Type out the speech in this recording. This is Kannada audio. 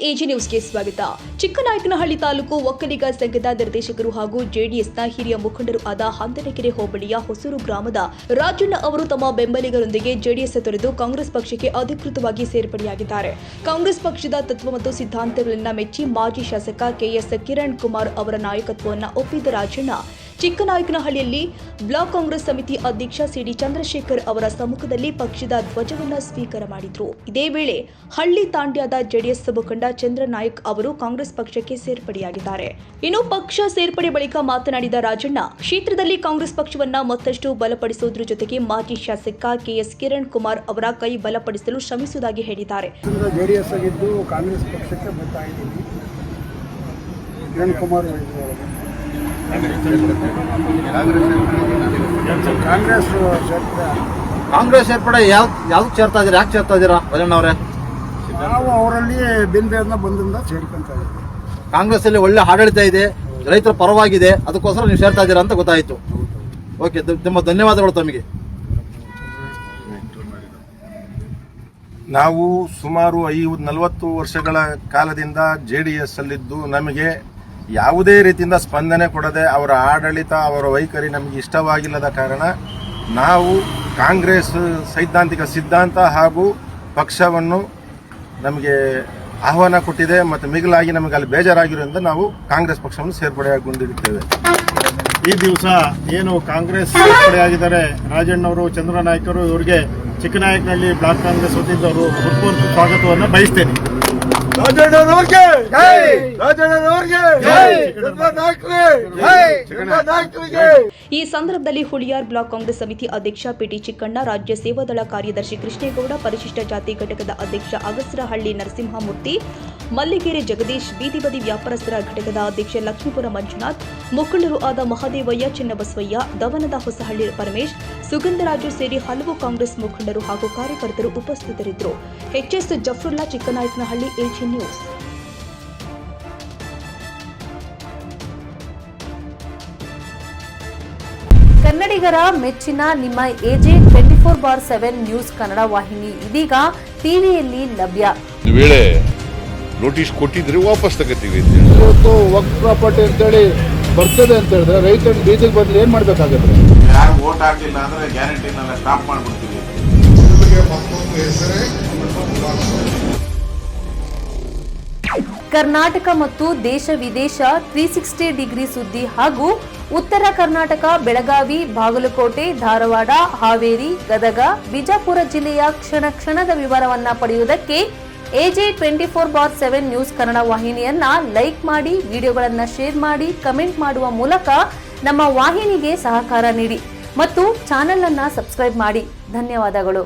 ಎಜಿ ನ್ಯೂಸ್ಗೆ ಸ್ವಾಗತ. ಚಿಕ್ಕನಾಯಕನಹಳ್ಳಿ ತಾಲೂಕು ಒಕ್ಕಲಿಗ ಸಂಘದ ನಿರ್ದೇಶಕರು ಹಾಗೂ ಜೆಡಿಎಸ್ನ ಹಿರಿಯ ಮುಖಂಡರು ಆದ ಹಂದನಕೆರೆ ಹೋಬಳಿಯ ಹೊಸೂರು ಗ್ರಾಮದ ರಾಜಣ್ಣ ಅವರು ತಮ್ಮ ಬೆಂಬಲಿಗರೊಂದಿಗೆ ಜೆಡಿಎಸ್ ತೊರೆದು ಕಾಂಗ್ರೆಸ್ ಪಕ್ಷಕ್ಕೆ ಅಧಿಕೃತವಾಗಿ ಸೇರ್ಪಡೆಯಾಗಿದ್ದಾರೆ. ಕಾಂಗ್ರೆಸ್ ಪಕ್ಷದ ತತ್ವ ಮತ್ತು ಸಿದ್ಧಾಂತಗಳನ್ನು ಮೆಚ್ಚಿ ಮಾಜಿ ಶಾಸಕ ಕೆಎಸ್ ಕಿರಣ್ ಕುಮಾರ್ ಅವರ ನಾಯಕತ್ವವನ್ನು ಒಪ್ಪಿದ ರಾಜಣ್ಣ ಚಿಕ್ಕನಾಯಕನಹಳ್ಳಿಯಲ್ಲಿ ಬ್ಲಾಕ್ ಕಾಂಗ್ರೆಸ್ ಸಮಿತಿ ಅಧ್ಯಕ್ಷ ಸಿಡಿ ಚಂದ್ರಶೇಖರ್ ಅವರ ಸಮ್ಮುಖದಲ್ಲಿ ಪಕ್ಷದ ಧ್ವಜವನ್ನು ಸ್ವೀಕಾರ ಮಾಡಿದರು. ಇದೇ ವೇಳೆ ಹಳ್ಳಿ ತಾಂಡ್ಯದ ಜೆಡಿಎಸ್ ಮುಖಂಡ ಚಂದ್ರನಾಯಕ್ ಅವರು ಕಾಂಗ್ರೆಸ್ ಪಕ್ಷಕ್ಕೆ ಸೇರ್ಪಡೆಯಾಗಿದ್ದಾರೆ. ಇನ್ನು ಪಕ್ಷ ಸೇರ್ಪಡೆ ಬಳಿಕ ಮಾತನಾಡಿದ ರಾಜಣ್ಣ, ಕ್ಷೇತ್ರದಲ್ಲಿ ಕಾಂಗ್ರೆಸ್ ಪಕ್ಷವನ್ನ ಮತ್ತಷ್ಟು ಬಲಪಡಿಸುವುದರ ಜೊತೆಗೆ ಮಾಜಿ ಶಾಸಕ ಕೆಎಸ್ ಕಿರಣ್ ಕುಮಾರ್ ಅವರ ಕೈ ಬಲಪಡಿಸಲು ಶ್ರಮಿಸುವುದಾಗಿ ಹೇಳಿದ್ದಾರೆ. ಜೆಡಿಎಸ್ ಆಗಿದ್ದು ಕಾಂಗ್ರೆಸ್ ಪಕ್ಷಕ್ಕೆ ಬರ್ತಾ ಇದ್ದೀವಿ. ಕಿರಣ್ ಕುಮಾರ್ ಕಾಂಗ್ರೆಸ್ ಸೇರ್ಪಡೆ ಯಾವ್ದು ಸೇರ್ತಾ ಇದ್ದೀರಾ? ಯಾಕೆ ಸೇರ್ತಾ ಇದ್ದೀರಾ ರಾಜಣ್ಣ ಅವರೇ? ನಾವು ಅವರಲ್ಲಿ ಭಿನ್ನ ಬಂದಿಂದ ಸೇರ್ಕೊಂತ ಇದ್ದೀವಿ. ಕಾಂಗ್ರೆಸ್ ಅಲ್ಲಿ ಒಳ್ಳೆ ಆಡಳಿತ ಇದೆ, ರೈತರ ಪರವಾಗಿದೆ, ಅದಕ್ಕೋಸ್ಕರ ನೀವು ಸೇರ್ತಾ ಇದ್ದೀರಾ ಅಂತ ಗೊತ್ತಾಯಿತು. ಓಕೆ, ತುಂಬ ಧನ್ಯವಾದಗಳು ತಮಗೆ. ನಾವು ಸುಮಾರು 40 ವರ್ಷಗಳ ಕಾಲದಿಂದ JDS ಅಲ್ಲಿದ್ದು ನಮಗೆ ಯಾವುದೇ ರೀತಿಯಿಂದ ಸ್ಪಂದನೆ ಕೊಡದೆ ಅವರ ಆಡಳಿತ, ಅವರ ವೈಖರಿ ನಮಗೆ ಇಷ್ಟವಾಗಿಲ್ಲದ ಕಾರಣ ನಾವು ಕಾಂಗ್ರೆಸ್ ಸೈದ್ಧಾಂತಿಕ ಸಿದ್ಧಾಂತ ಹಾಗೂ ಪಕ್ಷವನ್ನು ನಮಗೆ ಆಹ್ವಾನ ಕೊಟ್ಟಿದೆ ಮತ್ತು ಮಿಗಿಲಾಗಿ ನಮಗೆ ಅಲ್ಲಿ ಬೇಜಾರಾಗಿರೋದ್ರಿಂದ ನಾವು ಕಾಂಗ್ರೆಸ್ ಪಕ್ಷವನ್ನು ಸೇರ್ಪಡೆಗೊಂಡಿರುತ್ತೇವೆ. ಈ ದಿವಸ ಏನು ಕಾಂಗ್ರೆಸ್ ಸೇರ್ಪಡೆಯಾಗಿದ್ದಾರೆ ರಾಜಣ್ಣವರು, ಚಂದ್ರನಾಯಕರು, ಇವರಿಗೆ ಚಿಕ್ಕನಾಯಕನಹಳ್ಳಿ ಬ್ಲಾಕ್ ಕಾಂಗ್ರೆಸ್ ವತಿಯಿಂದವರು ಹೃತ್ಪೂರ್ವಕ ಸ್ವಾಗತವನ್ನು ಬಯಸ್ತೇನೆ. ಈ ಸಂದರ್ಭದಲ್ಲಿ ಹುಳಿಯಾರ್ ಬ್ಲಾಕ್ ಕಾಂಗ್ರೆಸ್ ಸಮಿತಿ ಅಧ್ಯಕ್ಷ ಪಿಟಿ ಚಿಕ್ಕಣ್ಣ, ರಾಜ್ಯ ಸೇವಾದಳ ಕಾರ್ಯದರ್ಶಿ ಕೃಷ್ಣೇಗೌಡ, ಪರಿಶಿಷ್ಟ ಜಾತಿ ಘಟಕದ ಅಧ್ಯಕ್ಷ ಅಗಸರಹಳ್ಳಿ ನರಸಿಂಹಮೂರ್ತಿ, ಮಲ್ಲಿಗೆರೆ ಜಗದೀಶ್, ಬೀದಿ ಬದಿ ವ್ಯಾಪಾರಸ್ಥರ ಘಟಕದ ಅಧ್ಯಕ್ಷ ಲಕ್ಷ್ಮೀಪುರ ಮಂಜುನಾಥ್, ಮುಖಂಡರು ಆದ ಮಹದೇವಯ್ಯ, ಚಿನ್ನಬಸವಯ್ಯ, ದವನದ ಹೊಸಹಳ್ಳಿ ಪರಮೇಶ್, ಸುಗಂಧರಾಜು ಸೇರಿ ಹಲವು ಕಾಂಗ್ರೆಸ್ ಮುಖಂಡರು ಹಾಗೂ ಕಾರ್ಯಕರ್ತರು ಉಪಸ್ಥಿತರಿದ್ದರು. HS Zafarulla, Chikkanayakanahalli, AG news. ಕನ್ನಡಿಗರ ಮೆಚ್ಚಿನ ನಿಮ್ಮ ಎಜೆ 24/7 ನ್ಯೂಸ್ ಕನ್ನಡ ವಾಹಿನಿ ಇದೀಗ ಟಿವಿಯಲ್ಲಿ ಲಭ್ಯ. ವೇಳೆ ನೋಟಿಸ್ ಕೊಟ್ಟಿದ್ರೆ ವಾಪಸ್ ತಗೋತೀವಿ. ಇವತ್ತು ವಕ್ಫ್ ಪ್ರಾಪರ್ಟಿ ಅಂತೇಳಿ ಬರ್ತದೆ ಅಂತ ಹೇಳಿದ್ರೆ ರೈತರ ಬೀದಿಗೆ ಬದಲು ಏನ್ ಮಾಡ್ಬೇಕಾಗತ್ತೆ? ಯಾರು ವೋಟ್ ಹಾಕಿಲ್ಲ ಅಂದ್ರೆ ಗ್ಯಾರಂಟಿನೆಲ್ಲ ಸ್ಟಾಪ್ ಮಾಡ್ಬಿಡ್ತೀವಿ. ಕರ್ನಾಟಕ ಮತ್ತು ದೇಶ ವಿದೇಶ 360 ಡಿಗ್ರಿ ಸುದ್ದಿ ಹಾಗೂ ಉತ್ತರ ಕರ್ನಾಟಕ, ಬೆಳಗಾವಿ, ಬಾಗಲಕೋಟೆ, ಧಾರವಾಡ, ಹಾವೇರಿ, ಗದಗ, ಬಿಜಾಪುರ ಜಿಲ್ಲೆಯ ಕ್ಷಣ ಕ್ಷಣದ ವಿವರವನ್ನ ಪಡೆಯುವುದಕ್ಕೆ ಎಜೆ 24/7 ನ್ಯೂಸ್ ಕನ್ನಡ ವಾಹಿನಿಯನ್ನ ಲೈಕ್ ಮಾಡಿ, ವಿಡಿಯೋಗಳನ್ನ ಶೇರ್ ಮಾಡಿ, ಕಮೆಂಟ್ ಮಾಡುವ ಮೂಲಕ ನಮ್ಮ ವಾಹಿನಿಗೆ ಸಹಕಾರ ನೀಡಿ ಮತ್ತು ಚಾನೆಲ್ ಅನ್ನ ಸಬ್ಸ್ಕ್ರೈಬ್ ಮಾಡಿ. ಧನ್ಯವಾದಗಳು.